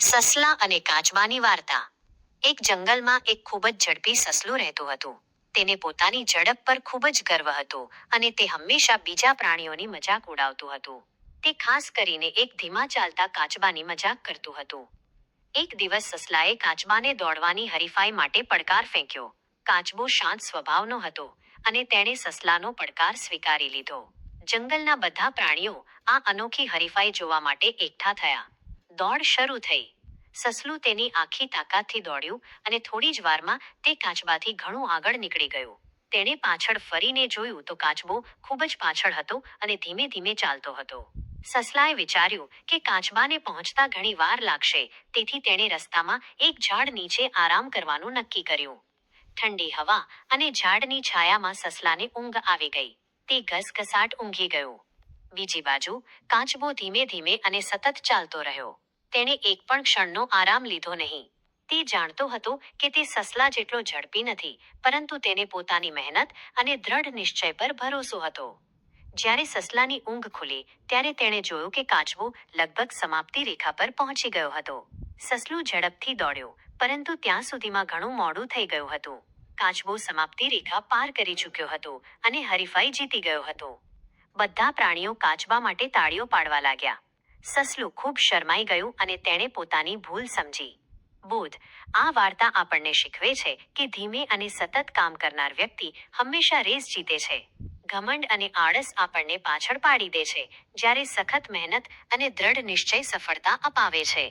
સસલા અને કાચબાની વાર્તા. એક જંગલમાં એક ખૂબ જ ઝડપી સસલું રહેતું હતું. તેને પોતાની ઝડપ પર ખૂબ જ ગર્વ હતો અને તે હંમેશા બીજા પ્રાણીઓની મજાક ઉડાવતું હતું. તે ખાસ કરીને એક ધીમા ચાલતા કાચબાની મજાક કરતું હતું. એક દિવસ સસલાએ કાચબાને દોડવાની હરીફાઈ માટે પડકાર ફેંક્યો. કાચબો શાંત સ્વભાવનો હતો અને તેણે સસલાનો પડકાર સ્વીકારી લીધો. જંગલના બધા પ્રાણીઓ આ અનોખી હરીફાઈ જોવા માટે એકઠા થયા. દોડ શરૂ થઈ. સસલું તેની આખી તાકાતથી દોડ્યું અને થોડી જ વારમાં તે કાચબાથી ઘણું આગળ નીકળી ગયું. તેણે પાછળ ફરીને જોયું તો કાચબો ખૂબ જ પાછળ હતો અને ધીમે ધીમે ચાલતો હતો. સસલાએ વિચાર્યું કે કાચબાને પહોંચતા ઘણી વાર લાગશે, તેથી તેણે રસ્તામાં એક ઝાડ નીચે આરામ કરવાનું નક્કી કર્યું. ઠંડી હવા અને ઝાડની છાયામાં સસલાને ઊંઘ આવી ગઈ. તે ઘસઘસાટ ઊંઘી ગયો. બીજી બાજુ કાચબો ધીમે ધીમે અને સતત ચાલતો રહ્યો. તેણે એક પણ ક્ષણનો આરામ લીધો નહીં. તે જાણતો હતો કે તે સસલા જેટલો ઝડપી નથી, પરંતુ તેને પોતાની મહેનત અને દ્રઢ નિશ્ચય પર ભરોસો હતો. જ્યારે સસલાની ઊંઘ ખુલી ત્યારે તેણે જોયું કે કાચબો લગભગ સમાપ્તિ રેખા પર પહોંચી ગયો હતો. સસલું ઝડપથી દોડ્યો, પરંતુ ત્યાં સુધીમાં ઘણું મોડું થઈ ગયું હતું. કાચબો સમાપ્તિ રેખા પાર કરી ચૂક્યો હતો અને હરીફાઈ જીતી ગયો હતો. બધા પ્રાણીઓ કાચબા માટે તાળીઓ પાડવા લાગ્યા. સસલું ખૂબ શરમાઈ ગયું અને તેણે પોતાની ભૂલ સમજી. બોધ: આ વાર્તા આપણને શીખવે છે કે ધીમે અને સતત કામ કરનાર વ્યક્તિ હંમેશા રેસ જીતે છે. ઘમંડ અને આળસ આપણને પાછળ પાડી દે છે, જ્યારે સખત મહેનત અને દ્રઢ નિશ્ચય સફળતા અપાવે છે.